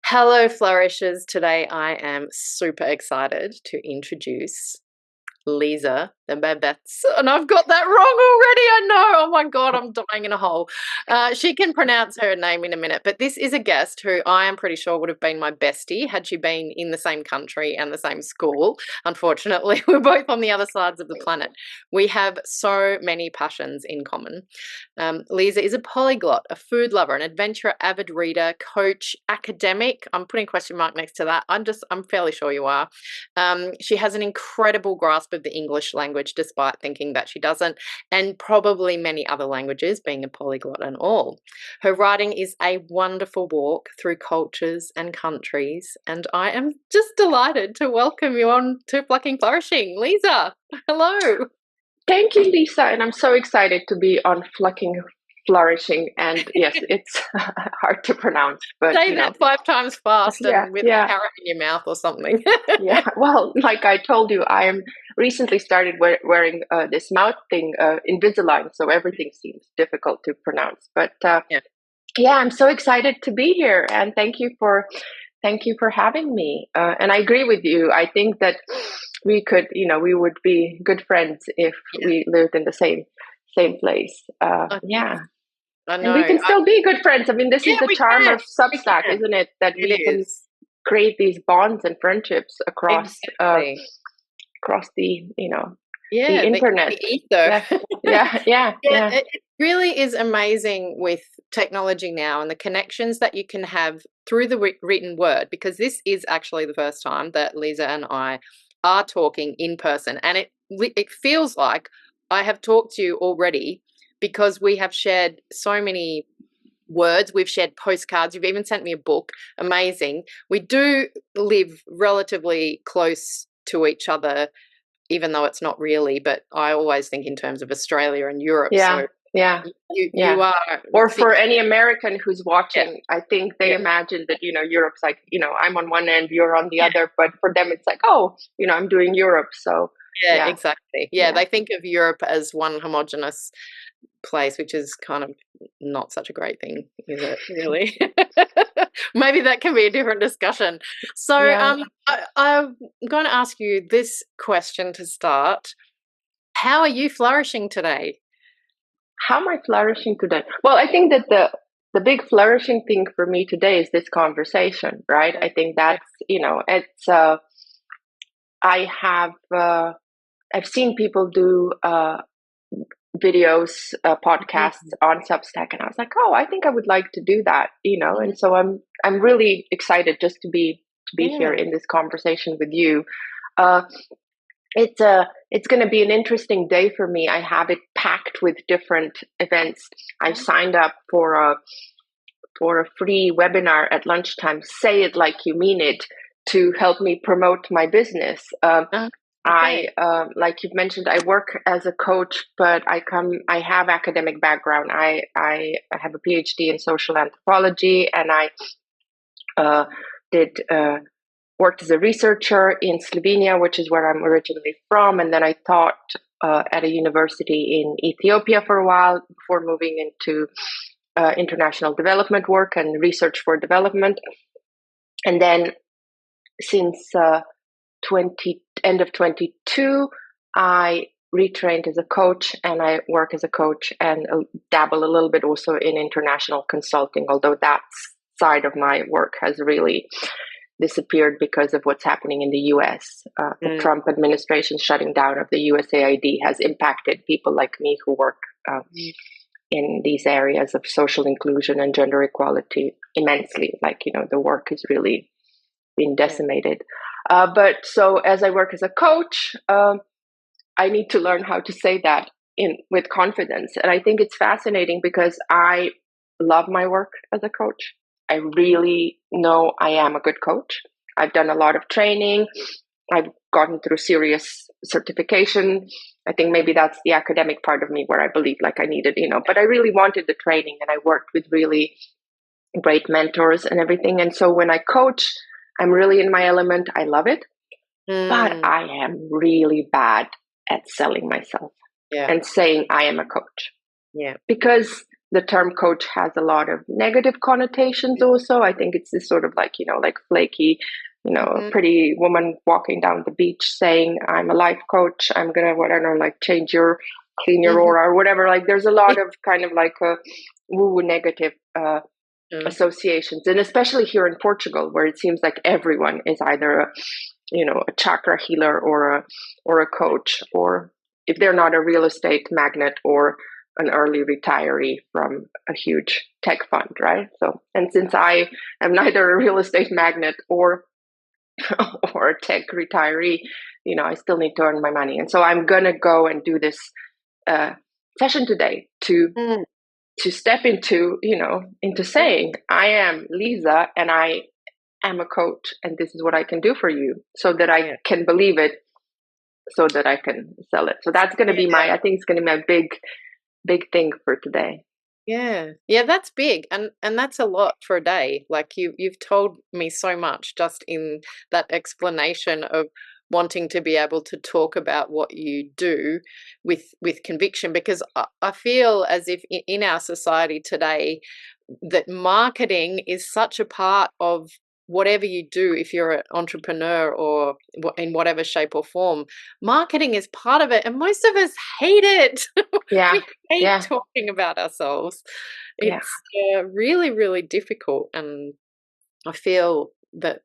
Hello, Flourishes. Today I am super excited to introduce Liza, Debevec. And I've got that wrong already. I know. Oh my God, I'm dying in a hole. She can pronounce her name in a minute, but this is a guest who I am pretty sure would have been my bestie had she been in the same country and the same school. Unfortunately, we're both on the other sides of the planet. We have so many passions in common. Liza is a polyglot, a food lover, an adventurer, avid reader, coach, academic. I'm putting a question mark next to that. I'm fairly sure you are. She has an incredible grasp of the English language, despite thinking that she doesn't, and probably many other languages, being a polyglot and all. Her writing is a wonderful walk through cultures and countries, and I am just delighted to welcome you on to Plucking Flourishing. Liza, hello. Thank you, Lisa, and I'm so excited to be on Flucking Flourishing. And yes, it's hard to pronounce, but Say that 5 times fast yeah, and with a yeah, carrot in your mouth or something. yeah. Well, like I told you, I am recently started wearing this mouth thing, Invisalign, so everything seems difficult to pronounce. But Yeah. yeah, I'm so excited to be here, and thank you for having me. And I agree with you. I think that we would be good friends if Yeah. we lived in the same place. I Yeah, I and we know. can still be good friends. I mean, this is Yeah, the we charm can. of We Substack, can. isn't it? That It we can is. create these bonds and friendships Exactly. across the Yeah, the internet. ether. Yeah, yeah, yeah, Yeah, yeah, it really is amazing with technology now and the connections that you can have through the written word, because this is actually the first time that Lisa and I are talking in person, and it feels like I have talked to you already because we have shared so many words, we've shared postcards, you've even sent me a book. Amazing. We do live relatively close to each other, even though it's not really, but I always think in terms of Australia and Europe. yeah, So yeah, you yeah. are Or for fixed. any American who's Yeah, watching, I think they yeah, imagine that, Europe's like, I'm on one end, you're on the yeah, other, but for them, it's like, oh, I'm doing Europe. So, yeah, yeah, exactly. Yeah, yeah. they think of Europe as one homogenous place, which is kind of not such a great thing, is it? Really? Maybe that can be a different discussion. So, Yeah. I'm going to ask you this question to start. How are you flourishing today? How am I flourishing today? Well, I think that the big flourishing thing for me today is this conversation, right? I think Yeah. that's, it's, I have, I've seen people do, videos, podcasts Mm, on Substack, and I was like, oh, I think I would like to do that, mhm. and so I'm really excited just to be here Yeah. in this conversation with you. Uh, it's going to be an interesting day for me. I have it packed with different events. I signed up for a free webinar at lunchtime. Say it like you mean it, to help me promote my business. Uh, I okay. like you've mentioned, I work as a coach, but I have academic background. I have a PhD in social anthropology, and I uh, did worked as a researcher in Slovenia, which is where I'm originally from, and then I taught at a university in Ethiopia for a while before moving into international development work and research for development. And then since 20 end of 22, I retrained as a coach, and I work as a coach and dabble a little bit also in international consulting, although that side of my work has really disappeared because of what's happening in the US. The Mm, Trump administration shutting down of the USAID has impacted people like me who work mm, in these areas of social inclusion and gender equality immensely. Like, the work is really been yeah. decimated. But so as I work as a coach, I need to learn how to say that in with confidence. And I think it's fascinating because I love my work as a coach. I really know I am a good coach. I've done a lot of training. I've gotten through serious certification. I think maybe that's the academic part of me where I believe like I needed, but I really wanted the training, and I worked with really great mentors and everything. And so when I coach, I'm really in my element. I love it, but Mm, I am really bad at selling myself yeah. and saying I am a coach, Yeah. because the term coach has a lot of negative connotations also. I think it's this sort of like, like flaky, pretty woman walking down the beach saying, I'm a life coach. I'm going to, whatever, like clean your aura or whatever. Like there's a lot of kind of like a woo negative associations. And especially here in Portugal, where it seems like everyone is either a chakra healer or a coach, or if they're not a real estate magnate or an early retiree from a huge tech fund, right? So, and since I am neither a real estate magnate or a tech retiree, I still need to earn my money. And so I'm gonna go and do this session today to step into saying, I am Liza and I am a coach, and this is what I can do for you, so that I can believe it, so that I can sell it. So that's going to be I think it's going to be my big thing for today. Yeah, that's big, and that's a lot for a day. Like you've told me so much just in that explanation of wanting to be able to talk about what you do with conviction, because I feel as if in our society today that marketing is such a part of whatever you do. If you're an entrepreneur or in whatever shape or form, marketing is part of it, and most of us hate it. Yeah. We hate talking about ourselves. It's really, really difficult, and I feel that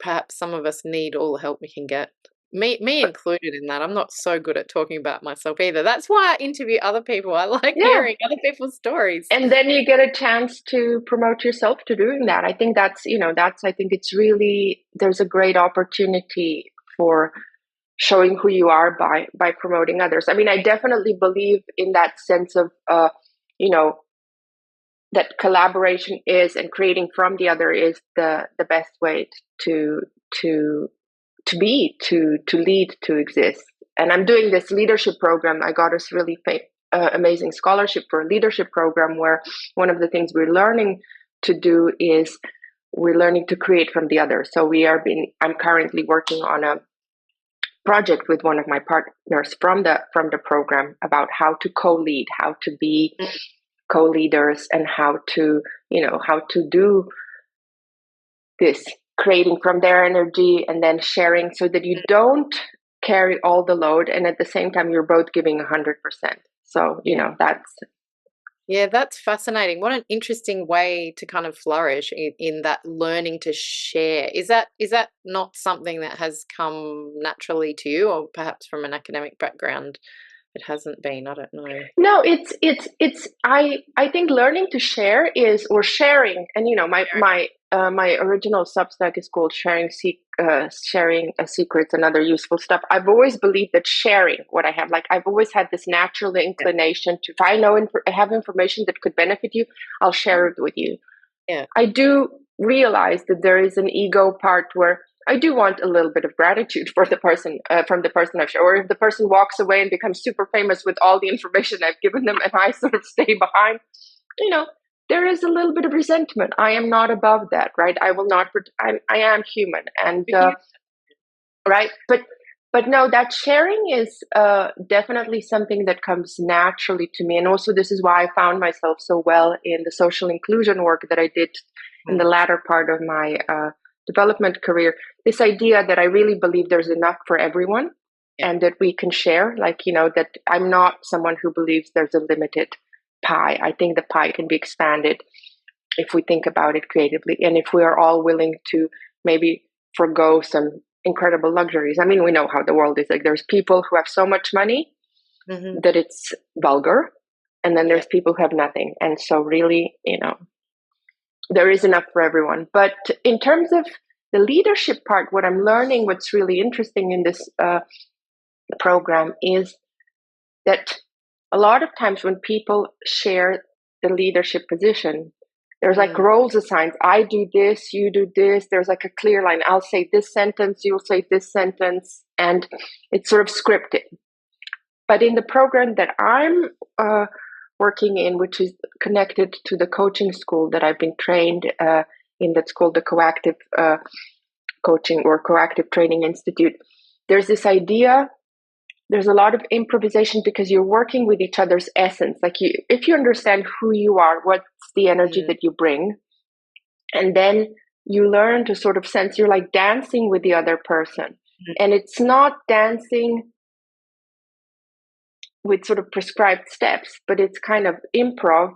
perhaps some of us need all the help we can get. Me included in that. I'm not so good at talking about myself either. That's why I interview other people. I like hearing other people's stories. And then you get a chance to promote yourself to doing that. I think I think it's really, there's a great opportunity for showing who you are by promoting others. I mean, I definitely believe in that sense of, that collaboration is, and creating from the other is the best way to be, to lead, to exist. And I'm doing this leadership program. I got this really amazing scholarship for a leadership program, where one of the things we're learning to do is we're learning to create from the other. So I'm currently working on a project with one of my partners from the program about how to co-lead, how to be co-leaders, and how to do this, creating from their energy and then sharing, so that you don't carry all the load, and at the same time you're both giving 100%. So that's fascinating. What an interesting way to kind of flourish in that learning to share. Is that not something that has come naturally to you, or perhaps from an academic background it hasn't been? I don't know. No, it's I think learning to share is, or sharing, and my original Substack is called Sharing Secrets and Other Useful Stuff. I've always believed that sharing what I have, like I've always had this natural inclination to, if I have information that could benefit you, I'll share it with you. Yeah. I do realize that there is an ego part where I do want a little bit of gratitude for the person, from the person I've shared. Or if the person walks away and becomes super famous with all the information I've given them, and I sort of stay behind, there is a little bit of resentment. I am not above that, right? I will not. I am human, and right. But no, that sharing is definitely something that comes naturally to me, and also this is why I found myself so well in the social inclusion work that I did in the latter part of my development career. This idea that I really believe there's enough for everyone, and that we can share, that I'm not someone who believes there's a limited pie. I think the pie can be expanded if we think about it creatively, and if we are all willing to maybe forgo some incredible luxuries. I mean, we know how the world is. Like, there's people who have so much money that it's vulgar, and then there's people who have nothing. And so really, there is enough for everyone. But in terms of the leadership part, what I'm learning, what's really interesting in this program, is that a lot of times when people share the leadership position, there's like roles assigned. I do this, you do this. There's like a clear line. I'll say this sentence, you'll say this sentence, and it's sort of scripted. But in the program that I'm working in, which is connected to the coaching school that I've been trained in, that's called the Coactive Coaching or Coactive Training Institute, there's this idea there's a lot of improvisation because you're working with each other's essence. Like if you understand who you are, what's the energy that you bring, and then you learn to sort of sense, you're like dancing with the other person. And it's not dancing with sort of prescribed steps, but it's kind of improv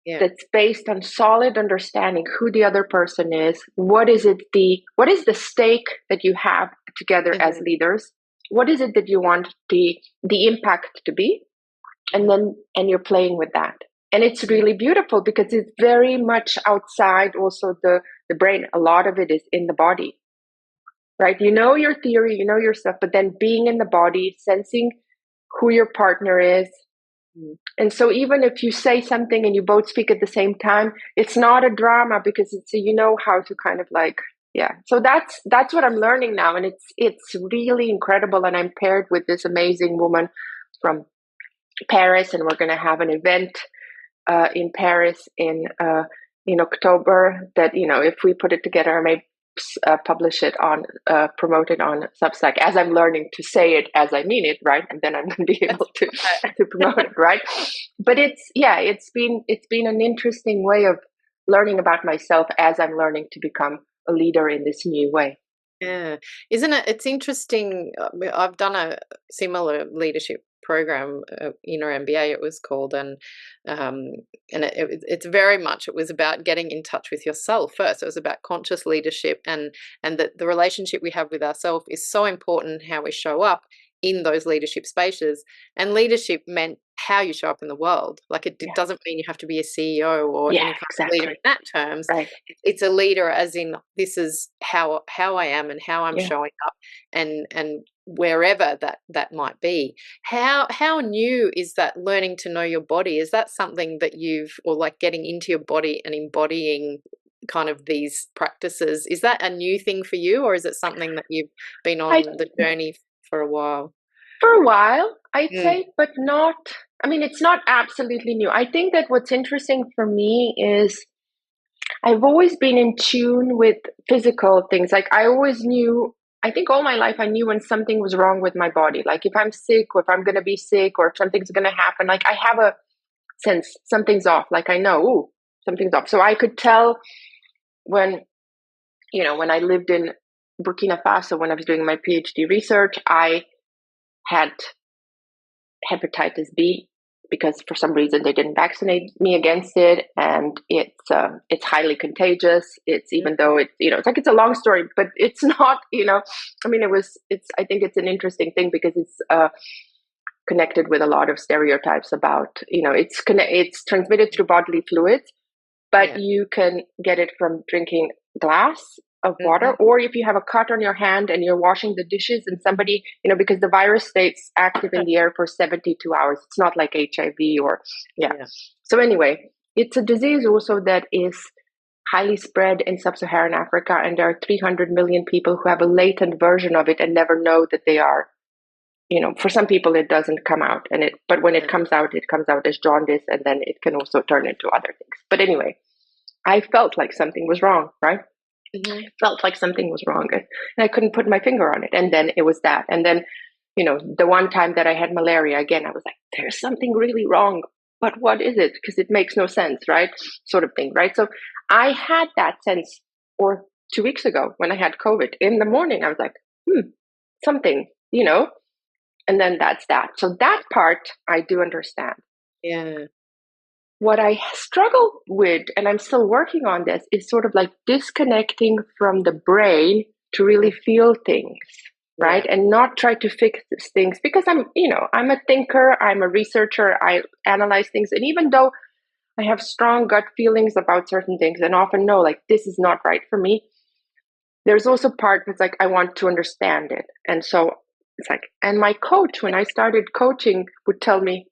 that's based on solid understanding who the other person is. What is the stake that you have together as leaders? What is it that you want the impact to be? And you're playing with that. And it's really beautiful because it's very much outside also the brain. A lot of it is in the body, right? You know your theory, you know your stuff, but then being in the body, sensing who your partner is. And so even if you say something and you both speak at the same time, it's not a drama because it's you know how to kind of like, so that's what I'm learning now, and it's really incredible. And I'm paired with this amazing woman from Paris, and we're going to have an event in Paris in October that, you know, if we put it together, I may publish it on promote it on Substack, as I'm learning to say it as I mean it, right? And then I'm going to be able to promote it, right? But it's been an interesting way of learning about myself as I'm learning to become a leader in this new way. Yeah, isn't it? It's interesting. I've done a similar leadership program, Inner MBA it was called, and it's very much, it was about getting in touch with yourself first. It was about conscious leadership, and that the relationship we have with ourselves is so important, how we show up in those leadership spaces. And leadership meant how you show up in the world. Like it doesn't mean you have to be a CEO or any kind of leader in that terms. Right. It's a leader as in, this is how I am and how I'm showing up, and wherever that might be. How new is that learning to know your body? Is that something that or like getting into your body and embodying kind of these practices, is that a new thing for you, or is it something that you've been on the journey for a while? For a while, I'd say, but not, I mean, it's not absolutely new. I think that what's interesting for me is I've always been in tune with physical things. Like I always knew, I think all my life I knew when something was wrong with my body. Like if I'm sick, or if I'm going to be sick, or if something's going to happen, like I have a sense something's off. Like I know, ooh, something's off. So I could tell when I lived in Burkina Faso, when I was doing my PhD research, I had hepatitis B because for some reason they didn't vaccinate me against it, and it's highly contagious. It's, even though it's a long story, but it's not, I mean, I think it's an interesting thing because it's connected with a lot of stereotypes about, it's transmitted through bodily fluids, but you can get it from drinking glass of water, or if you have a cut on your hand and you're washing the dishes and somebody, because the virus stays active in the air for 72 hours. It's not like HIV or, So anyway, it's a disease also that is highly spread in sub-Saharan Africa, and there are 300 million people who have a latent version of it and never know that they are, for some people it doesn't come out, but when it comes out as jaundice, and then it can also turn into other things. But anyway, I felt like something was wrong, right? Felt like something was wrong, and I couldn't put my finger on it. And then it was that. And then, the one time that I had malaria, again, I was like, there's something really wrong, but what is it? Because it makes no sense, right? Sort of thing, right? So I had that sense, or 2 weeks ago when I had COVID, in the morning, I was like, something, and then that's that. So that part I do understand. Yeah. What I struggle with, and I'm still working on this, is sort of like disconnecting from the brain to really feel things, right? And not try to fix things, because I'm a thinker, I'm a researcher, I analyze things. And even though I have strong gut feelings about certain things and often know like this is not right for me, there's also part that's like, I want to understand it. And so it's like, and my coach, when I started coaching, would tell me,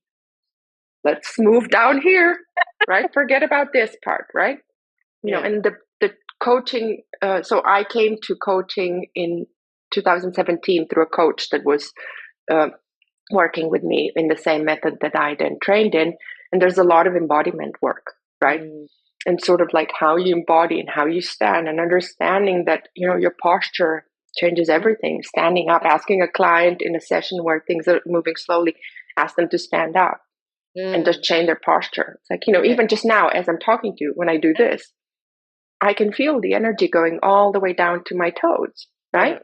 let's move down here, right? Forget about this part, right? And the coaching, so I came to coaching in 2017 through a coach that was working with me in the same method that I then trained in. And there's a lot of embodiment work, right? And sort of like how you embody and how you stand, and understanding that, your posture changes everything. Standing up, asking a client in a session where things are moving slowly, ask them to stand up and just change their posture. It's like, even just now as I'm talking to you, when I do this, I can feel the energy going all the way down to my toes, right?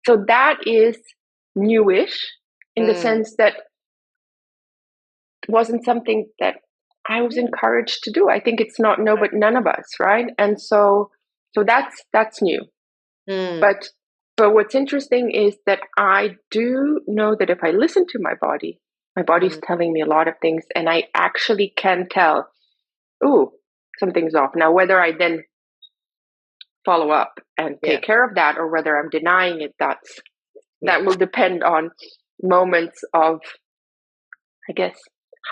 So that is newish in the sense that it wasn't something that I was encouraged to do. I think it's not but none of us, right? And so that's new. But what's interesting is that I do know that if I listen to my body's telling me a lot of things, and I actually can tell, ooh, something's off. Now, whether I then follow up and take care of that, or whether I'm denying it, that will depend on moments of, I guess,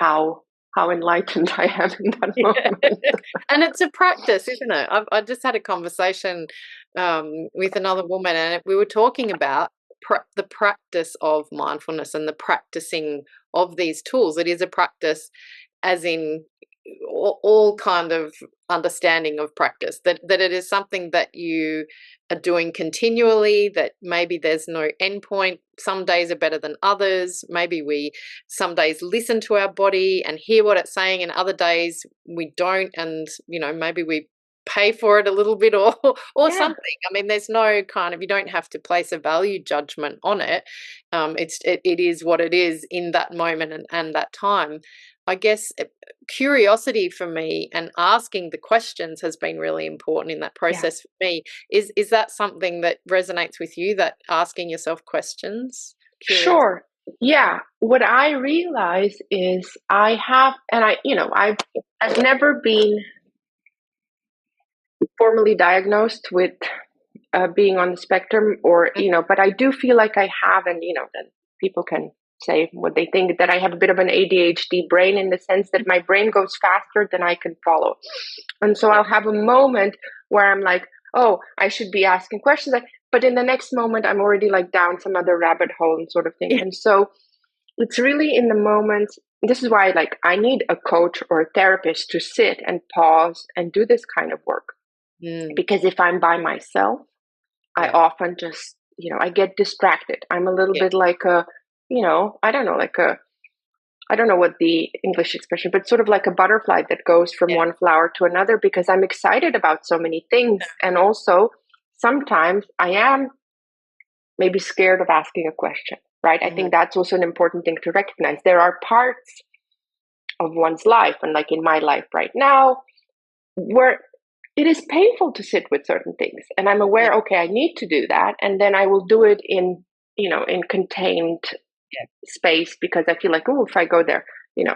how enlightened I am in that moment. And it's a practice, isn't it? I just had a conversation with another woman, and we were talking about the practice of mindfulness and the practicing of these tools. It is a practice, as in all kind of understanding of practice, that it is something that you are doing continually, that maybe there's no end point. Some days are better than others. Maybe we some days listen to our body and hear what it's saying, and other days we don't, and maybe we pay for it a little bit or something. I mean, there's no kind of, you don't have to place a value judgment on it. It is what it is in that moment and that time. I guess curiosity for me and asking the questions has been really important in that process for me. Is that something that resonates with you, that asking yourself questions? Sure. Yeah. What I realize is I have, and I've never been formally diagnosed with being on the spectrum, or but I do feel like I have, and then people can say what they think, that I have a bit of an ADHD brain, in the sense that my brain goes faster than I can follow. And so I'll have a moment where I'm like, oh, I should be asking questions, but in the next moment I'm already like down some other rabbit hole and sort of thing. And so it's really in the moment. This is why I need a coach or a therapist to sit and pause and do this kind of work. Because if I'm by myself, I often just, I get distracted. I'm a little bit like a, I don't know what the English expression, but sort of like a butterfly that goes from one flower to another, because I'm excited about so many things. And also sometimes I am maybe scared of asking a question, right? I think that's also an important thing to recognize. There are parts of one's life, and like in my life right now, where it is painful to sit with certain things. And I'm aware, okay, I need to do that. And then I will do it in contained space, because I feel like, oh, if I go there,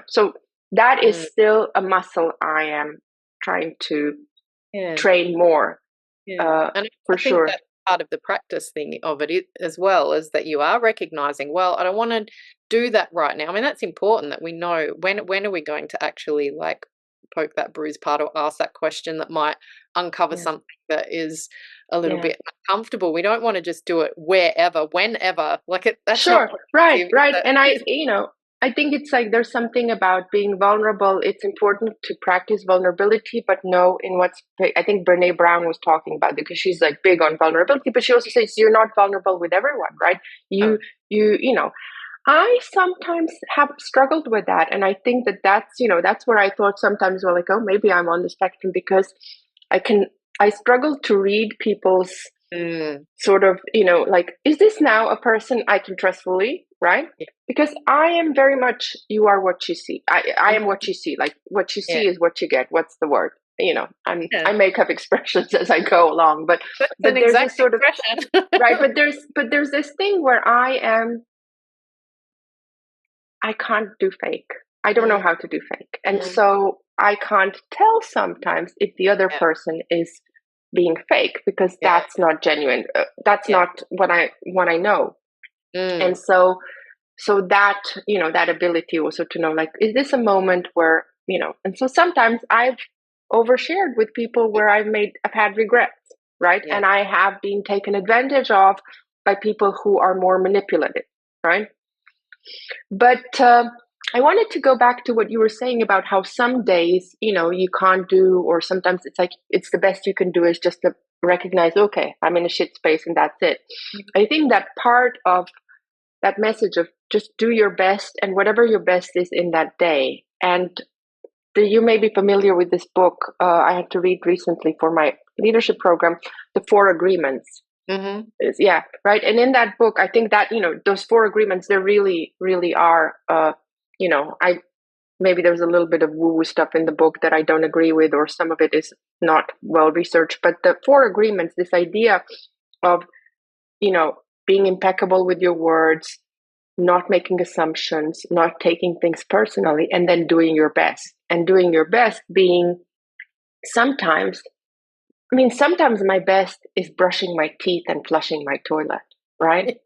so that is still a muscle I am trying to train more, and for sure. That's part of the practice thing of it as well, is that you are recognizing, well, I don't want to do that right now. I mean, that's important, that we know when are we going to actually poke that bruised part or ask that question that might uncover something that is a little bit uncomfortable. We don't want to just do it wherever, whenever. That's sure, right. And I think it's like there's something about being vulnerable. It's important to practice vulnerability, but know in what's. I think Brene Brown was talking about it, because she's like big on vulnerability, but she also says you're not vulnerable with everyone, right? You know. I sometimes have struggled with that, and I think that's where I thought sometimes, well, like, oh, maybe I'm on the spectrum, because I struggle to read people's sort of, is this now a person I can trust fully, right? Because I am very much, you are what you see. I am what you see. Like, what you see is what you get. What's the word? I make up expressions as I go along, but there's this sort of right. But there's this thing where I can't do fake. I don't know how to do fake. And so I can't tell sometimes if the other person is being fake, because that's not genuine. That's not what I know. And so that, that ability also to know, like, is this a moment where, and so sometimes I've overshared with people where I've had regrets, right? And I have been taken advantage of by people who are more manipulative, right? But I wanted to go back to what you were saying about how some days, you can't do, or sometimes it's like it's the best you can do is just to recognize, okay, I'm in a shit space and that's it. I think that part of that message of just do your best and whatever your best is in that day. And you may be familiar with this book I had to read recently for my leadership program, The Four Agreements. Mm-hmm. Yeah, right. And in that book, I think that, those four agreements, they really, really are, I maybe there's a little bit of woo-woo stuff in the book that I don't agree with, or some of it is not well researched. But the four agreements, this idea of, being impeccable with your words, not making assumptions, not taking things personally, and then doing your best. And doing your best being sometimes, sometimes my best is brushing my teeth and flushing my toilet, right?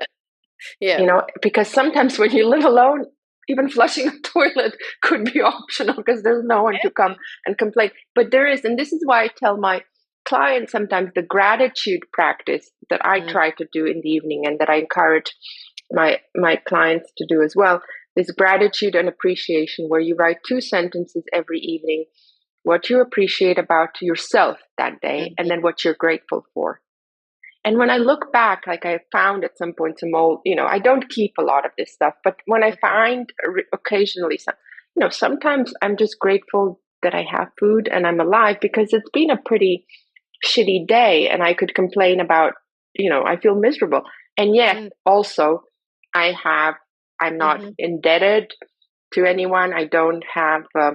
Yeah. Because sometimes when you live alone, even flushing a toilet could be optional because there's no one to come and complain. But there is, and this is why I tell my clients sometimes the gratitude practice that I try to do in the evening and that I encourage my clients to do as well, is gratitude and appreciation, where you write 2 sentences every evening, what you appreciate about yourself that day, and then what you're grateful for. And when I look back, like I found at some point some old, I don't keep a lot of this stuff, but when I find occasionally some, sometimes I'm just grateful that I have food and I'm alive, because it's been a pretty shitty day and I could complain about, I feel miserable. And yet also I'm not indebted to anyone. I don't have, I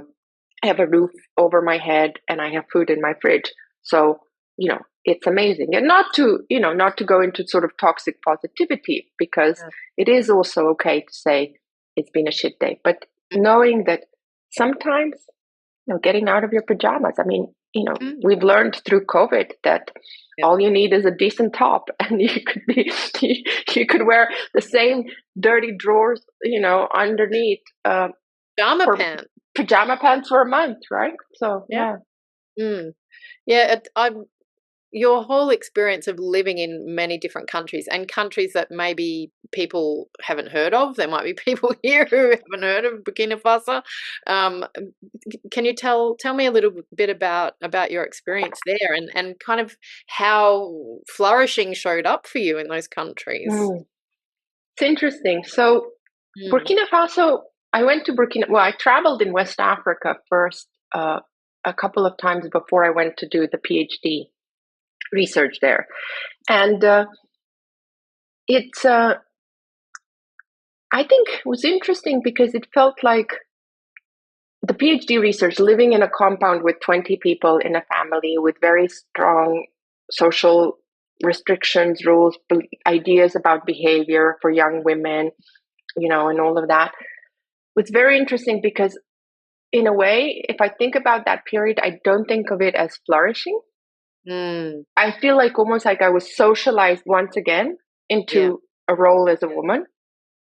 have a roof over my head and I have food in my fridge. So, it's amazing. And not to go into sort of toxic positivity, because it is also okay to say it's been a shit day, but knowing that sometimes, getting out of your pajamas. We've learned through COVID that all you need is a decent top, and you could wear the same dirty drawers, underneath pajama pants for a month, right? So yeah. Yeah, your whole experience of living in many different countries, and countries that maybe people haven't heard of. There might be people here who haven't heard of Burkina Faso. Can you tell me a little bit about your experience there, and kind of how flourishing showed up for you in those countries? It's interesting. So Burkina Faso, I went to I traveled in West Africa first a couple of times before I went to do the PhD research there. And it's, I think it was interesting because it felt like the PhD research, living in a compound with 20 people in a family with very strong social restrictions, rules, ideas about behavior for young women, and all of that. It's very interesting because, in a way, if I think about that period, I don't think of it as flourishing. I feel like almost like I was socialized once again into a role as a woman.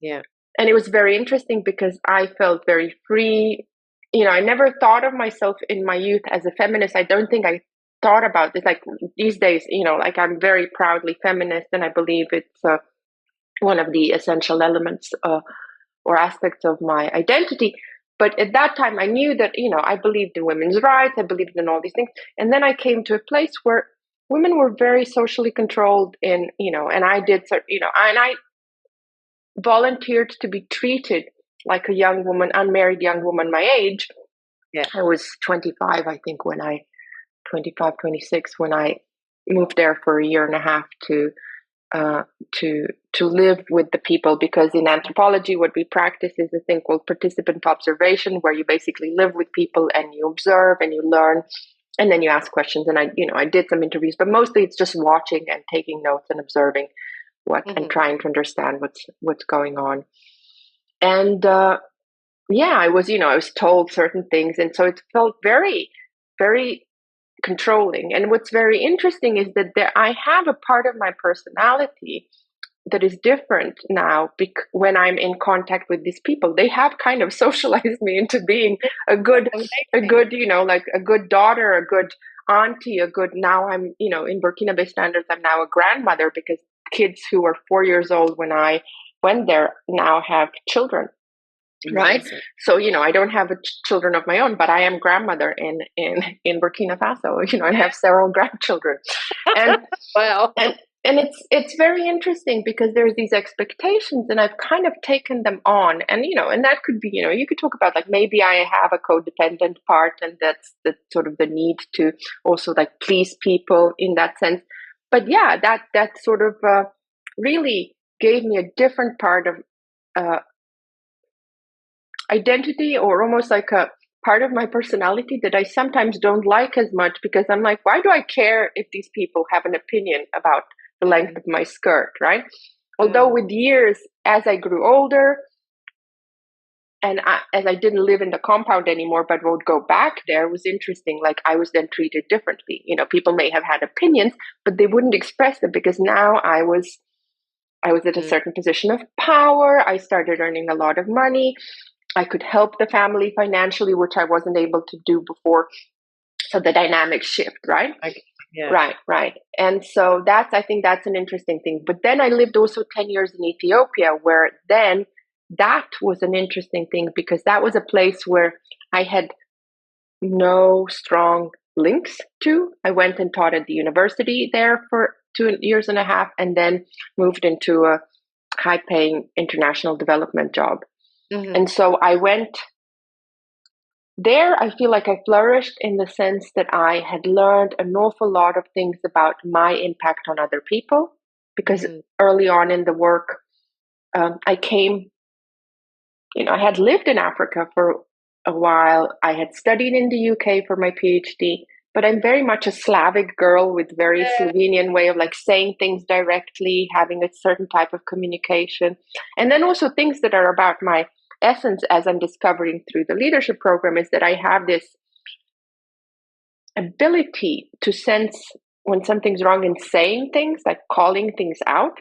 Yeah. And it was very interesting because I felt very free. I never thought of myself in my youth as a feminist. I don't think I thought about this. Like these days, like I'm very proudly feminist, and I believe it's one of the essential elements or aspects of my identity. But at that time, I knew that, I believed in women's rights. I believed in all these things. And then I came to a place where women were very socially controlled and I did, and I volunteered to be treated like a young woman, unmarried young woman my age. Yeah. I was 25, I think, 25, 26, when I moved there for a year and a half to live with the people, because in anthropology what we practice is a thing called participant observation, where you basically live with people and you observe and you learn and then you ask questions. And I did some interviews, but mostly it's just watching and taking notes and observing and trying to understand what's going on. And I was told certain things, and so it felt very, very controlling. And what's very interesting is that I have a part of my personality that is different now, when I'm in contact with these people. They have kind of socialized me into being a good, like a good daughter, a good auntie, now I'm, in Burkinabe standards, I'm now a grandmother, because kids who were 4 years old when I went there now have children. right? Amazing. So, I don't have children of my own, but I am grandmother in Burkina Faso, and have several grandchildren. And Wow. and and it's very interesting because there's these expectations, and I've kind of taken them on. And and that could be, you could talk about, like, maybe I have a codependent part, and that's the sort of the need to also, like, please people in that sense. But yeah, that sort of really gave me a different part of identity, or almost like a part of my personality that I sometimes don't like as much, because I'm like, why do I care if these people have an opinion about the length of my skirt, right? Although with years, as I grew older, and as I didn't live in the compound anymore, but would go back there, it was interesting. Like, I was then treated differently. People may have had opinions, but they wouldn't express them, because now I was at a certain position of power. I started earning a lot of money. I could help the family financially, which I wasn't able to do before. So the dynamic shift, right? Yeah. Right. And so I think that's an interesting thing. But then I lived also 10 years in Ethiopia, where then that was an interesting thing, because that was a place where I had no strong links to. I went and taught at the university there for 2 years and a half, and then moved into a high paying international development job. And so I went there. I feel like I flourished in the sense that I had learned an awful lot of things about my impact on other people, because early on in the work, I came, I had lived in Africa for a while. I had studied in the UK for my PhD, but I'm very much a Slavic girl with very Slovenian way of, like, saying things directly, having a certain type of communication. And then also things that are about my essence, as I'm discovering through the leadership program, is that I have this ability to sense when something's wrong, and saying things, like calling things out,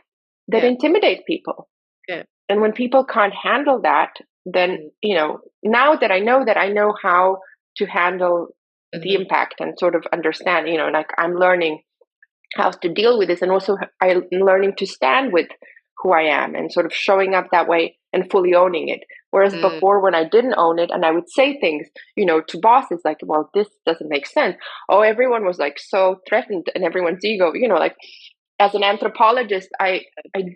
that intimidate people. And when people can't handle that, then, now that I know how to handle the impact, and sort of understand, like, I'm learning how to deal with this. And also I'm learning to stand with who I am, and sort of showing up that way and fully owning it. Whereas before, when I didn't own it, and I would say things, to bosses, like, well, this doesn't make sense. Oh, everyone was, like, so threatened, and everyone's ego, like, as an anthropologist, I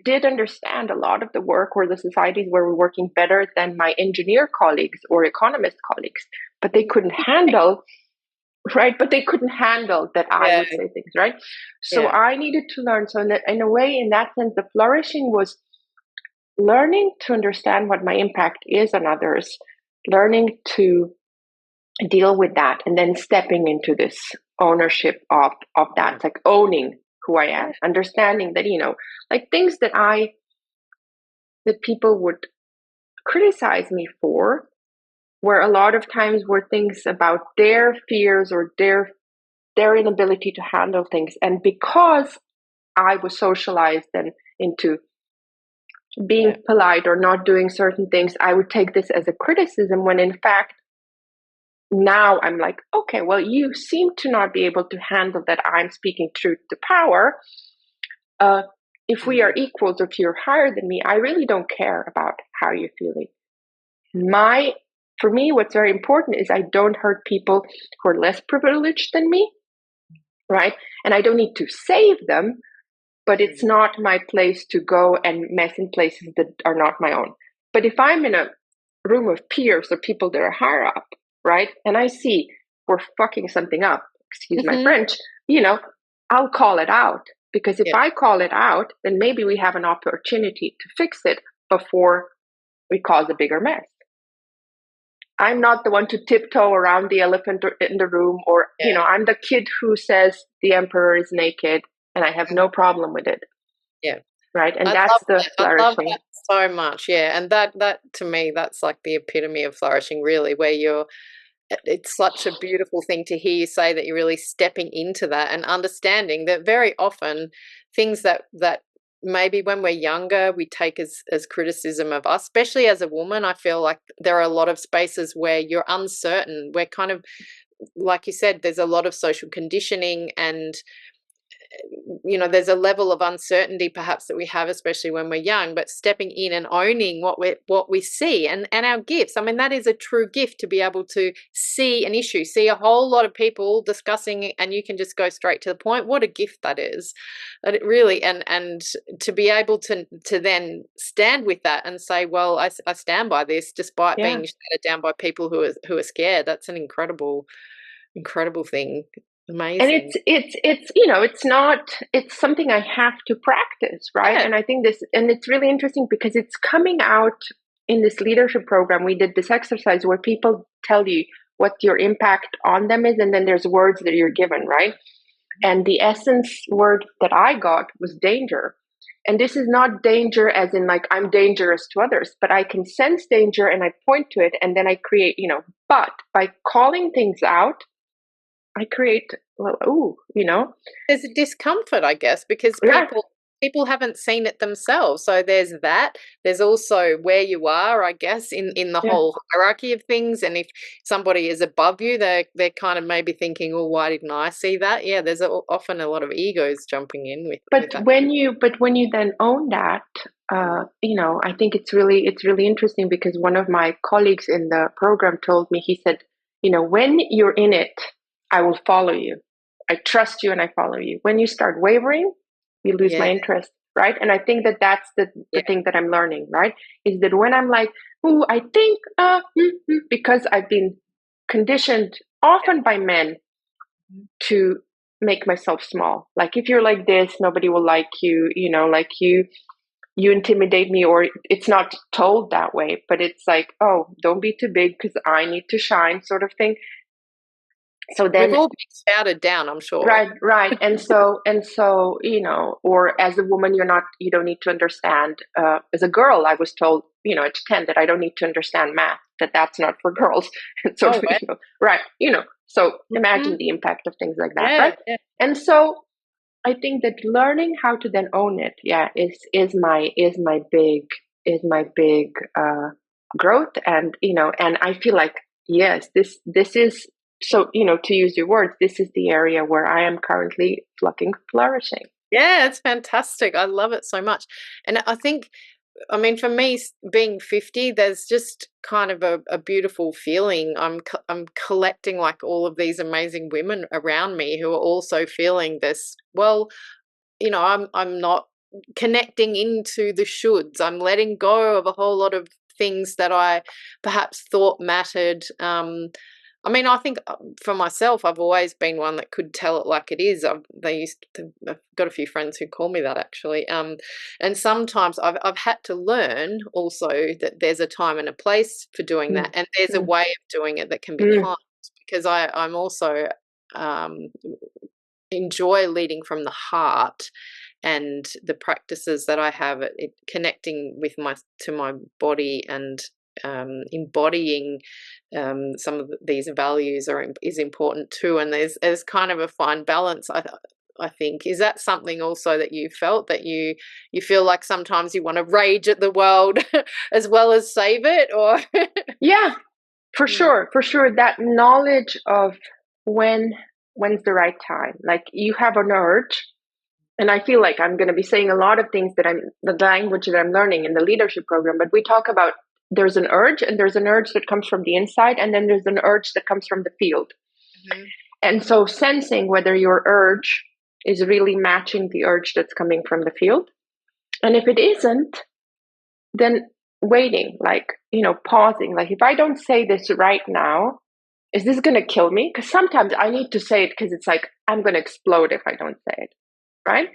did understand a lot of the work where the societies were working better than my engineer colleagues or economist colleagues, but they couldn't handle, right? But they couldn't handle that I would say things, right? So I needed to learn. So in a way, in that sense, the flourishing was learning to understand what my impact is on others, learning to deal with that, and then stepping into this ownership of that. It's like owning who I am, understanding that, like, things that people would criticize me for, where a lot of times were things about their fears, or their inability to handle things. And because I was socialized then into being polite or not doing certain things, I would take this as a criticism, when in fact, now I'm like, okay, well, you seem to not be able to handle that I'm speaking truth to power. If we are equals, or if you're higher than me, I really don't care about how you're feeling. For me, what's very important is I don't hurt people who are less privileged than me, right? And I don't need to save them, but it's not my place to go and mess in places that are not my own. But if I'm in a room of peers or people that are higher up, right, and I see we're fucking something up, excuse my French, I'll call it out. Because if I call it out, then maybe we have an opportunity to fix it before we cause a bigger mess. I'm not the one to tiptoe around the elephant in the room, or, I'm the kid who says the emperor is naked, and I have no problem with it. Yeah. Right. And that's the flourishing. I love that so much. Yeah. And that to me, that's like the epitome of flourishing, really, where it's such a beautiful thing to hear you say that you're really stepping into that, and understanding that very often things that maybe when we're younger we take as criticism of us, especially as a woman. I feel like there are a lot of spaces where you're uncertain. We're kind of, like you said, there's a lot of social conditioning, and there's a level of uncertainty perhaps that we have, especially when we're young, but stepping in and owning what we see and our gifts. I mean, that is a true gift, to be able to see an issue, see a whole lot of people discussing, and you can just go straight to the point. What a gift that is. That it really, and to be able to then stand with that and say, well, I stand by this, despite Yeah. being shouted down by people who are scared. That's an incredible thing. And Amazing. it's something I have to practice, right? Yeah. And I think it's really interesting because it's coming out in this leadership program. We did this exercise where people tell you what your impact on them is, and then there's words that you're given, right? And the essence word that I got was danger. And this is not danger as in like I'm dangerous to others, but I can sense danger and I point to it, and then I create, but by calling things out, I create, There's a discomfort, I guess, because yeah, people haven't seen it themselves. So there's that. There's also where you are, I guess, in the yeah. whole hierarchy of things. And if somebody is above you, they're kind of maybe thinking, "Well, why didn't I see that?" Yeah, there's often a lot of egos jumping in with But that. when you then own that, I think it's really interesting because one of my colleagues in the program told me, he said, when you're in it, I will follow you. I trust you and I follow you. When you start wavering, you lose Yeah, my interest, right? And I think that that's the yeah, thing that I'm learning, right? Is that when I'm like, ooh, I think, because I've been conditioned often by men to make myself small. Like if you're like this, nobody will like you, like you intimidate me, or it's not told that way, but it's like, oh, don't be too big because I need to shine, sort of thing. So we've then all been shouted down, I'm sure. right. And so, or as a woman, you don't need to understand. As a girl, I was told, at 10 that I don't need to understand math, that's not for girls. And sort Oh, of, wow. right. So Mhm. imagine the impact of things like that, Yeah, right? yeah. And so I think that learning how to then own it, yeah, is my big growth, and I feel like, yes, this is, so, to use your words, this is the area where I am currently flourishing. Yeah, it's fantastic. I love it so much. And I mean, for me, being 50, there's just kind of a beautiful feeling. I'm collecting like all of these amazing women around me who are also feeling this. Well, I'm not connecting into the shoulds. I'm letting go of a whole lot of things that I perhaps thought mattered. I mean, I think for myself, I've always been one that could tell it like it is. I've got a few friends who call me that actually. And sometimes I've had to learn also that there's a time and a place for doing Mm, that, and there's a mm, way of doing it that can be mm, kind, because I'm also um, enjoy leading from the heart, and the practices that I have, connecting with my body and embodying some of these values is important too. And there's kind of a fine balance. I think, is that something also that you felt, that you feel like sometimes you want to rage at the world as well as save it, or yeah, for Mm, sure, that knowledge of when's the right time. Like you have an urge, and I feel like I'm going to be saying a lot of things the language that I'm learning in the leadership program, but we talk about there's an urge, and there's an urge that comes from the inside, and then there's an urge that comes from the field. mhm, And so sensing whether your urge is really matching the urge that's coming from the field. And if it isn't, then waiting, like, pausing. Like if I don't say this right now, is this going to kill me? Because sometimes I need to say it because it's like I'm going to explode if I don't say it, right?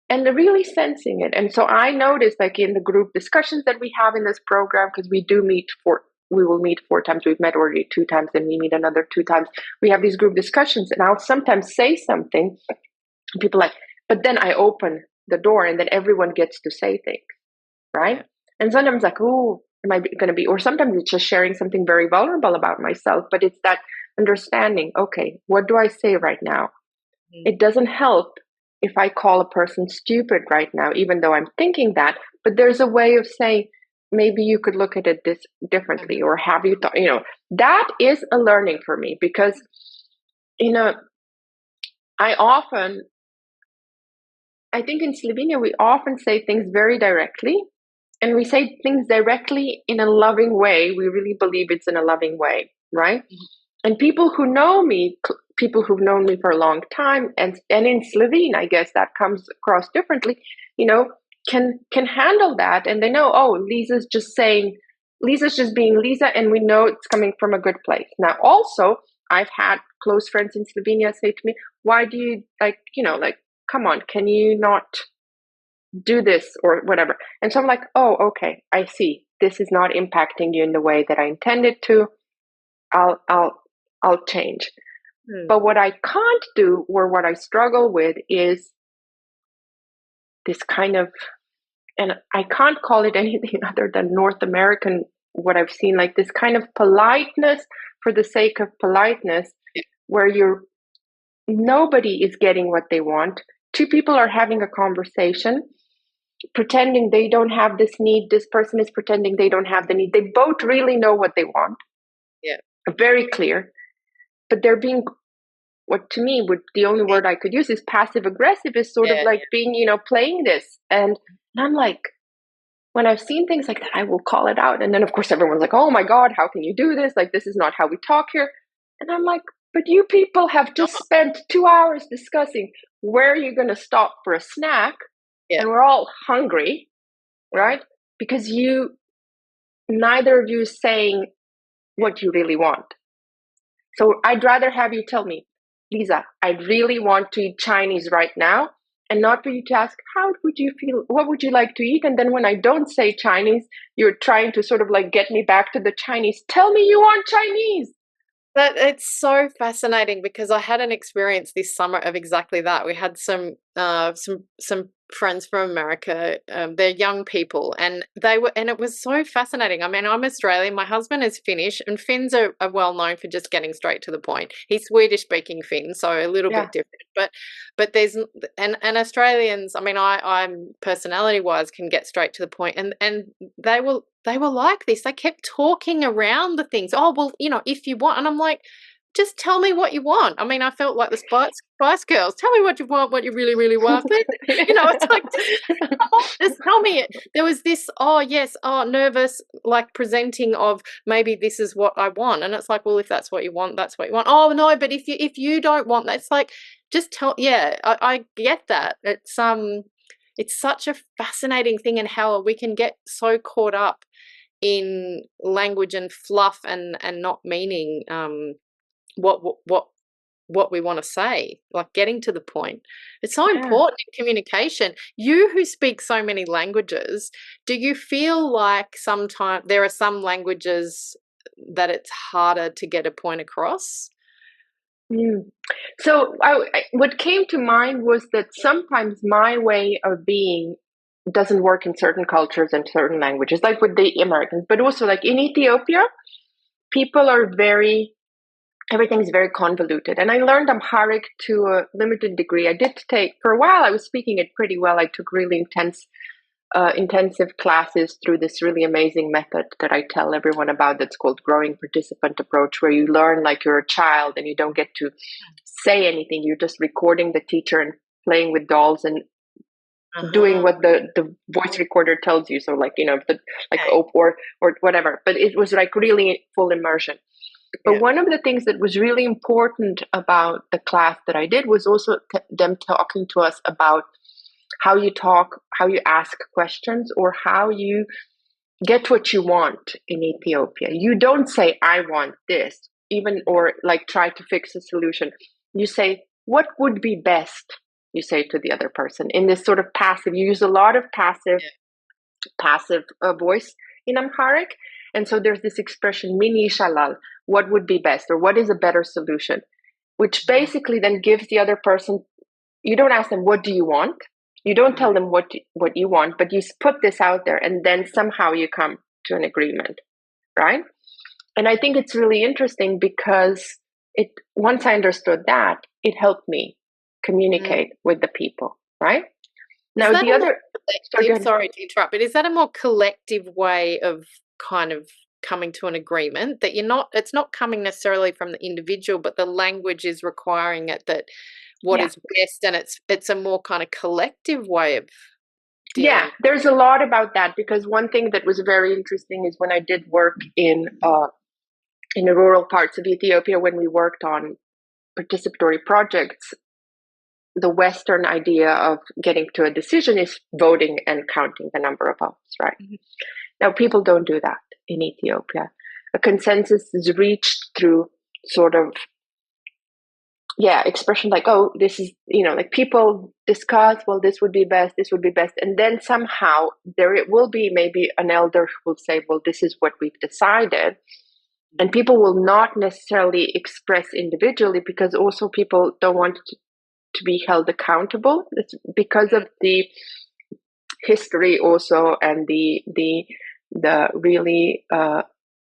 And really sensing it. And so I noticed, like in the group discussions that we have in this program, because we will meet 4 times. We've met already 2 times, and we meet another 2 times. We have these group discussions, and I'll sometimes say something, and people are like, but then I open the door, and then everyone gets to say things, right? yeah, And sometimes like, oh, am I going to be, or sometimes it's just sharing something very vulnerable about myself, but it's that understanding, okay, what do I say right now? mm, It doesn't help if I call a person stupid right now, even though I'm thinking that, but there's a way of saying, maybe you could look at it this differently, mhm, or have you thought, that is a learning for me because, you know, I often I think in Slovenia, we often say things very directly, and we say things directly in a loving way. We really believe it's in a loving way, right? And people who know me, people who've known me for a long time, and in Slovene, I guess that comes across differently, can handle that, and they know, oh, Liza's just being Liza, and we know it's coming from a good place. Now, also, I've had close friends in Slovenia say to me, why do you come on, can you not do this or whatever? And so I'm like, oh, okay, I see. This is not impacting you in the way that I intended to. I'll change. But what I can't do, or what I struggle with, is this kind of, and I can't call it anything other than North American, what I've seen, like this kind of politeness for the sake of politeness, where nobody is getting what they want. Two people are having a conversation, pretending they don't have this need. This person is pretending they don't have the need. They both really know what they want. Yeah. Very clear. But they're being, what to me, the only word I could use is passive aggressive, is sort of like being, playing this. And I'm like, when I've seen things like that, I will call it out. And then, of course, everyone's like, oh my God, how can you do this? Like, this is not how we talk here. And I'm like, but you people have just spent 2 hours discussing where you're going to stop for a snack. Yeah. And we're all hungry, right? Because neither of you is saying what you really want. So I'd rather have you tell me, Liza, I really want to eat Chinese right now, and not for you to ask, how would you feel? What would you like to eat? And then when I don't say Chinese, you're trying to sort of like get me back to the Chinese. Tell me you want Chinese. It's so fascinating, because I had an experience this summer of exactly that. We had some friends from America. They're young people, and it was so fascinating. I mean, I'm Australian. My husband is Finnish, and Finns are well known for just getting straight to the point. He's Swedish speaking Finn, so a little bit different. But there's and Australians. I mean, I'm personality wise can get straight to the point, and they were like this. They kept talking around the things. Oh, well, if you want. And I'm like, just tell me what you want. I mean, I felt like the Spice Girls. Tell me what you want, what you really, really want. It's like, just tell me it. There was this, nervous, like presenting of maybe this is what I want. And it's like, well, if that's what you want, that's what you want. Oh, no, but if you don't want that, it's like, just tell, I get that. It's such a fascinating thing, and how we can get so caught up in language and fluff and not meaning what we want to say, like getting to the point. It's so important in communication. You who speak so many languages, do you feel like sometimes there are some languages that it's harder to get a point across? So what came to mind was that sometimes my way of being doesn't work in certain cultures and certain languages, like with the Americans, but also like in Ethiopia, people are everything's very convoluted. And I learned Amharic to a limited degree. I did take, for a while, I was speaking it pretty well. I took really intensive classes through this really amazing method that I tell everyone about, that's called growing participant approach, where you learn like you're a child and you don't get to say anything. You're just recording the teacher and playing with dolls and doing what the voice recorder tells you. So like, or whatever, but it was like really full immersion. But one of the things that was really important about the class that I did was also them talking to us about how you talk, how you ask questions, or how you get what you want in Ethiopia. You don't say, I want this, or like try to fix a solution. You say, what would be best? You say to the other person in this sort of passive. You use a lot of passive voice in Amharic. And so there's this expression, mini shalal, what would be best, or what is a better solution, which basically then gives the other person, you don't ask them, what do you want? You don't tell them what you want, but you put this out there, and then somehow you come to an agreement, right? And I think it's really interesting, because once I understood that, it helped me communicate with the people, right? Now, the other... Sorry to interrupt, but is that a more collective way of kind of coming to an agreement, that it's not coming necessarily from the individual, but the language is requiring it, that what is best, and it's a more kind of collective way of dealing. Yeah, there's a lot about that, because one thing that was very interesting is when I did work in the rural parts of Ethiopia, when we worked on participatory projects, the Western idea of getting to a decision is voting and counting the number of votes, right? Mm-hmm. Now, people don't do that in Ethiopia. A consensus is reached through sort of, expression like, oh, this is, like people discuss, well, this would be best, this would be best. And then somehow there it will be maybe an elder who will say, well, this is what we've decided. And people will not necessarily express individually, because also people don't want to be held accountable. It's because of the history also, and the really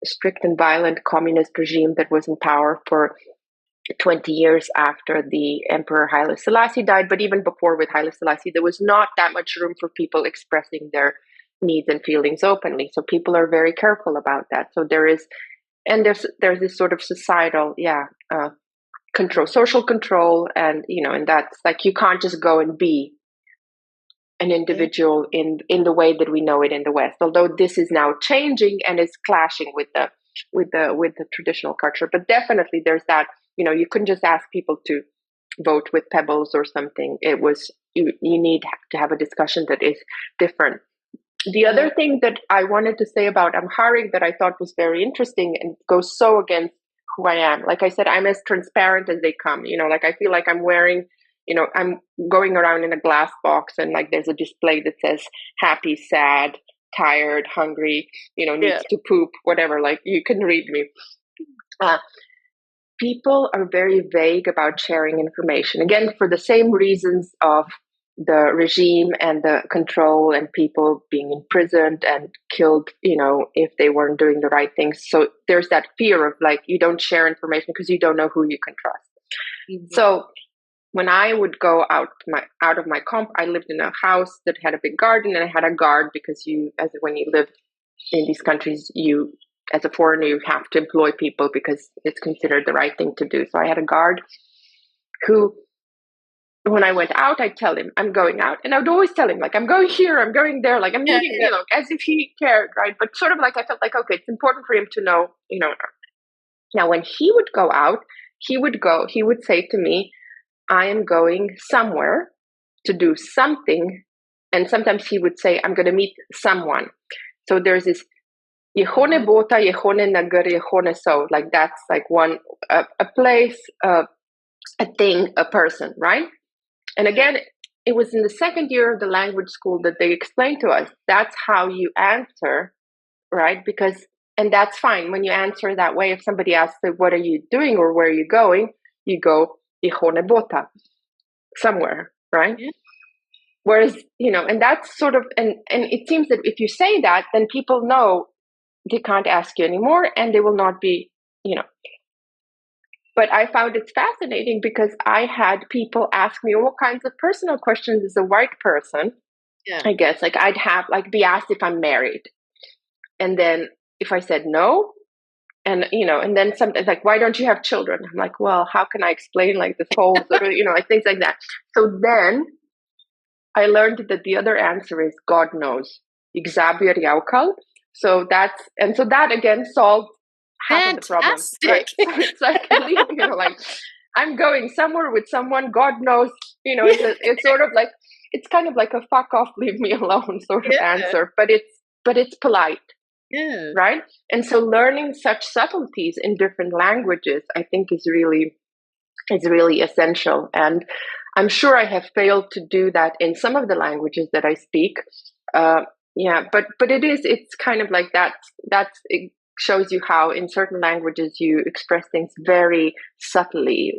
strict and violent communist regime that was in power for 20 years after the Emperor Haile Selassie died. But even before, with Haile Selassie, there was not that much room for people expressing their needs and feelings openly. So people are very careful about that. So there's this sort of societal, control, social control, and and that's like, you can't just go and be an individual in the way that we know it in the West. Although this is now changing and is clashing with the traditional culture, but definitely there's that. You couldn't just ask people to vote with pebbles or something. It was you need to have a discussion that is different. The other thing that I wanted to say about Amharic that I thought was very interesting and goes so against who I am. Like I said, I'm as transparent as they come. Like I feel like I'm wearing, I'm going around in a glass box, and like there's a display that says happy, sad, tired, hungry, needs to poop, whatever. Like you can read me. People are very vague about sharing information, again, for the same reasons of the regime and the control, and people being imprisoned and killed, if they weren't doing the right things. So there's that fear of like, you don't share information because you don't know who you can trust. Mm-hmm. So when I would go out of my comp, I lived in a house that had a big garden, and I had a guard, because when you live in these countries, as a foreigner, you have to employ people because it's considered the right thing to do. So I had a guard who, when I went out, I'd tell him I'm going out, and I would always tell him like, I'm going here, I'm going there, like I'm meeting, as if he cared, right? But sort of like, I felt like, okay, it's important for him to know, Now, when he would go out, he would say to me, I am going somewhere to do something, and sometimes he would say, I'm going to meet someone. So there's this Yehone bota, Yehone nagar, Yehone so, like that's like one a place, a thing, a person, right? And again, it was in the second year of the language school that they explained to us that's how you answer, right? And that's fine when you answer that way. If somebody asks, what are you doing or where are you going? You go Yehone bota, somewhere, right? Yeah. Whereas, and that's sort of, and it seems that if you say that, then people know they can't ask you anymore, and they will not be, But I found it fascinating because I had people ask me all kinds of personal questions as a white person. Yeah. I guess like I'd have be asked if I'm married, and then if I said no, and and then something like, why don't you have children? I'm like, well, how can I explain like this whole sort of, like things like that. So then I learned that the other answer is God knows. Xavier Yaukal. So that again solved half of the problem. Right? So it's like, like I'm going somewhere with someone, God knows, it's sort of like, it's kind of like a fuck off, leave me alone sort of answer, but it's polite. Yeah. Right. And so learning such subtleties in different languages, I think is really essential. And I'm sure I have failed to do that in some of the languages that I speak. But it's kind of like that. It shows you how in certain languages you express things very subtly,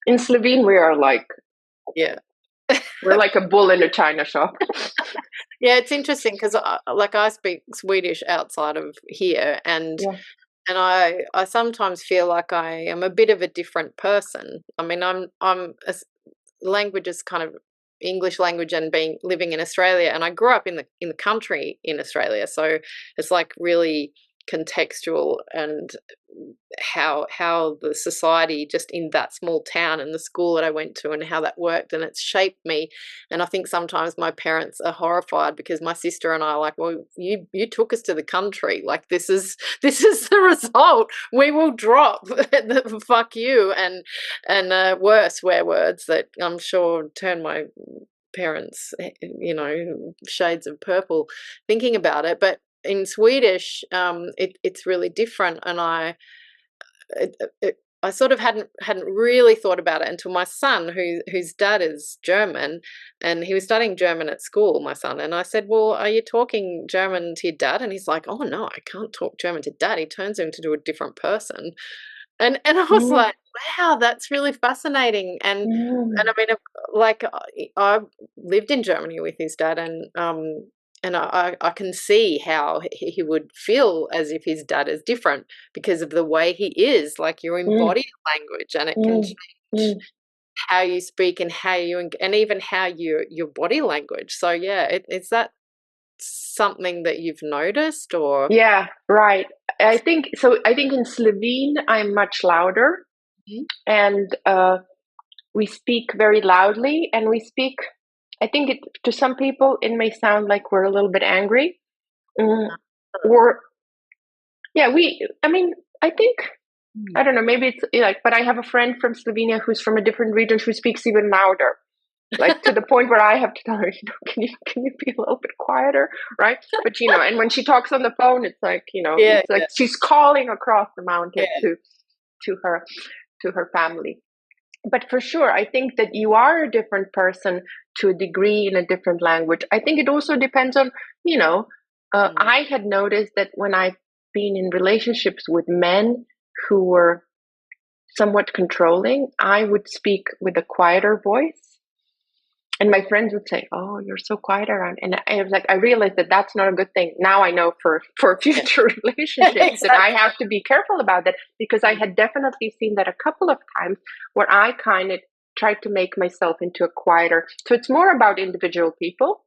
in Slovene we are like, we're like a bull in a china shop. Yeah, it's interesting because I speak Swedish outside of here, and I sometimes feel like I am a bit of a different person. I mean, language is kind of English language, and living in Australia, and I grew up in the country in Australia, so it's like really contextual, and how the society just in that small town and the school that I went to and how that worked, and it's shaped me. And I think sometimes my parents are horrified because my sister and I are like, well, you took us to the country, like this is the result. We will drop the fuck you and worse swear words that I'm sure turn my parents, shades of purple thinking about it. But in Swedish, it's really different, and I sort of hadn't really thought about it until my son, whose dad is German, and he was studying German at school, my son, and I said, "Well, are you talking German to your dad?" And he's like, "Oh no, I can't talk German to dad. He turns into a different person." And I was Mm, like, "Wow, that's really fascinating." And mm, I mean, like I lived in Germany with his dad, and I can see how he would feel as if his dad is different because of the way he is. Like you mm, embody language, and it can mm, change mm. how you speak and how and even how your body language. So yeah, is that something that you've noticed or? Yeah, right. I think so. I think in Slovene, I'm much louder, Mhm. and we speak very loudly, and we speak. I think to some people it may sound like we're a little bit angry, mm, or yeah, we. I mean, I think I Mm. don't know. Maybe it's like, but I have a friend from Slovenia who's from a different region who speaks even louder, like to the point where I have to tell her, can you be a little bit quieter, right? But and when she talks on the phone, it's like Yeah, it's like yeah, she's calling across the mountain yeah. to her family. But for sure, I think that you are a different person to a degree in a different language. I think it also depends on you know. Mm. I had noticed that when I've been in relationships with men who were somewhat controlling, I would speak with a quieter voice. And my friends would say, "Oh, you're so quiet around." And I was like, I realized that that's not a good thing. Now I know for Yeah. future relationships that I Exactly. have to be careful about that, because I Mm. had definitely seen that a couple of times where I kind of tried to make myself into a quieter. So it's more about individual people,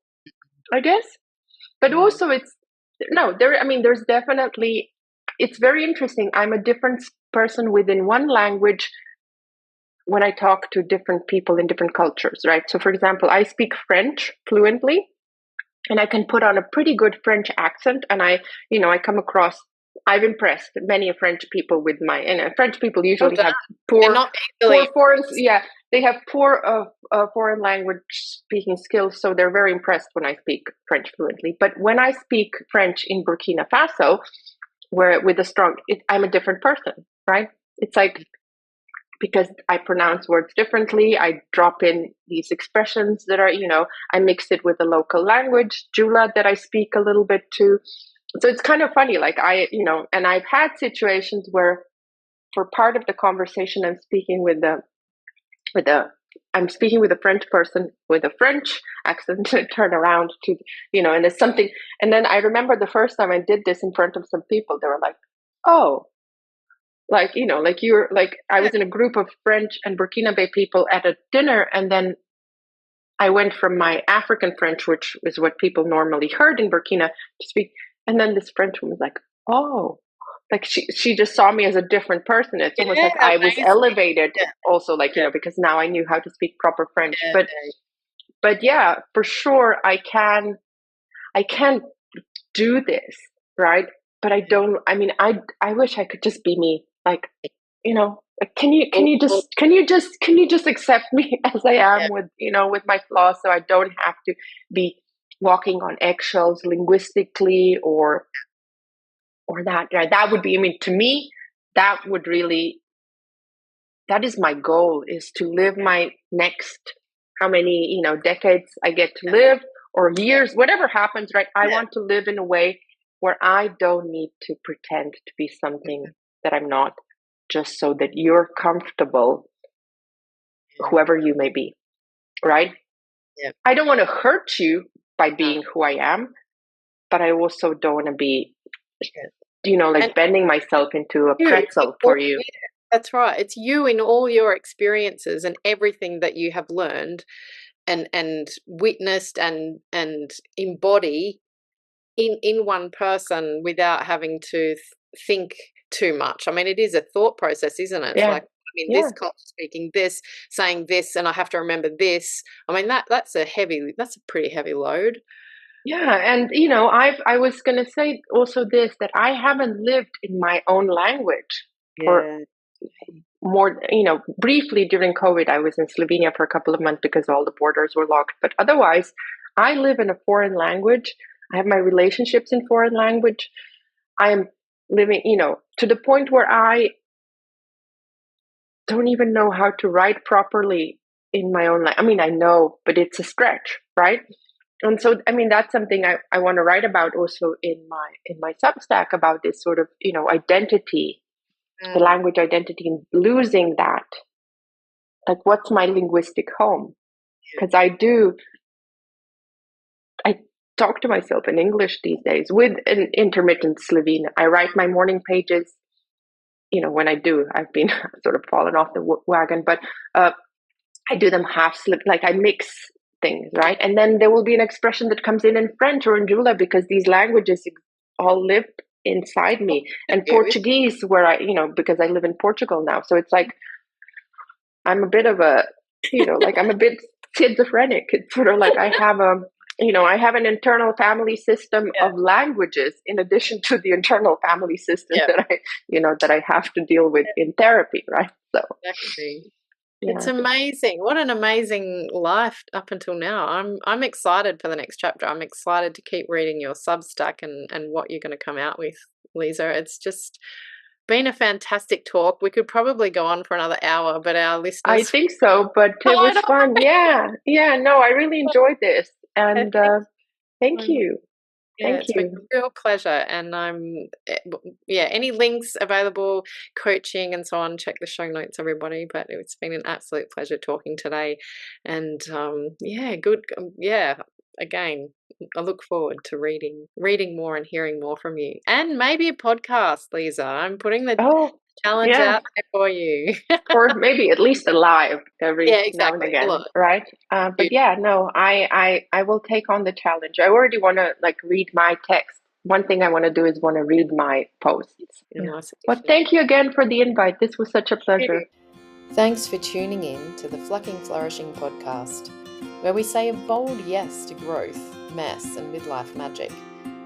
I guess. But Mm. also it's no, there I mean there's definitely it's very interesting. I'm a different person within one language when I talk to different people in different cultures, right? So, for example, I speak French fluently, and I can put on a pretty good French accent, and I come across. I've impressed many French people with my, and French people Well usually done. have They're poor, not easily foreign, impressed. yeah, they have poor foreign language speaking skills, so they're very impressed when I speak French fluently. But when I speak French in Burkina Faso, where with a strong, I'm a different person, right? It's like because I pronounce words differently. I drop in these expressions that are, I mix it with the local language, Jula, that I speak a little bit too. So it's kind of funny. Like and I've had situations where for part of the conversation, with the, I'm speaking with a French person with a French accent to turn around to, and it's something. And then I remember the first time I did this in front of some people, they were like, oh, like like you're like I Yeah. was in a group of French and Burkinabe people at a dinner, and then I went from my African French, which is what people normally heard in Burkina, to speak, and then this French woman was like, oh, like she just saw me as a different person. It's almost Yeah, like I was amazing. elevated Yeah, also, like yeah, because now I knew how to speak proper French. yeah, But yeah, for sure I can do this, right? But I yeah. don't. I mean, I wish I could just be me. Like, like, can Well, you well, just can you just accept me as I yeah, am with with my flaws, so I don't have to be walking on eggshells linguistically or that. Right? That would be. I mean, to me, that would really that is my goal, is to live yeah, my next how many decades I get to yeah, live, or yeah, years, whatever happens, right? I yeah. want to live in a way where I don't need to pretend to be something that I'm not, just so that you're comfortable, Yeah, whoever you may be, right? yeah. I don't want to hurt you by No, being who I am, but I also don't want to be yeah. like And bending it's myself into a you in pretzel for all, you. yeah, that's right. It's you in all your experiences and everything that you have learned and witnessed and embody. in one person without having to think too much. I mean, it is a thought process, isn't it? It's Yeah. like, I mean, Yeah. this culture speaking this, saying this, and I have to remember this. I mean, that's a pretty heavy load. Yeah, and I was gonna say also this, that I haven't lived in my own language for Yeah. more, briefly during COVID. I was in Slovenia for a couple of months because all the borders were locked. But otherwise, I live in a foreign language. I have my relationships in foreign language. I am living, to the point where I don't even know how to write properly in my own language. I mean, I know, but it's a stretch, right? And so, I mean, that's something I want to write about also in my Substack, about this sort of, identity, the language identity, and losing that. Like, what's my linguistic home? Because I talk to myself in English these days with an intermittent Slovene. I write my morning pages, when I do. I've been sort of fallen off the wagon, but I do them half slip, like I mix things, right? And then there will be an expression that comes in French or in Jula, because these languages all live inside me. And Portuguese, where because I live in Portugal now. So it's like, I'm a bit of a, like I'm a bit schizophrenic. It's sort of like I have an internal family system of languages in addition to the internal family system that I have to deal with in therapy, right? So exactly. yeah. It's amazing. What an amazing life up until now. I'm excited for the next chapter. I'm excited to keep reading your Substack and what you're going to come out with, Liza. It's just been a fantastic talk. We could probably go on for another hour, but our listeners, I think so, but it was fun. Yeah. No, I really enjoyed this, and thank you. Yeah, Thank it's been you. a real pleasure, and any links available, coaching and so on, check the show notes, everybody. But it's been an absolute pleasure talking today, and again, I look forward to reading more and hearing more from you, and maybe a podcast, Liza. I'm putting the challenge out there for you. Or maybe at least a live every now and again, Look, right? But no, I will take on the challenge. I already want to read my text. One thing I want to do is want to read my posts. Nice. But thank you again for the invite. This was such a pleasure. Thanks for tuning in to the Flucking Flourishing podcast, where we say a bold yes to growth, mess, and midlife magic.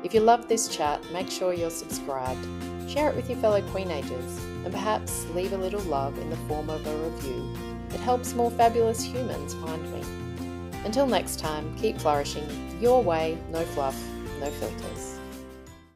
If you love this chat, make sure you're subscribed, share it with your fellow Queenagers, and perhaps leave a little love in the form of a review. It helps more fabulous humans find me. Until next time, keep flourishing your way, no fluff, no filters.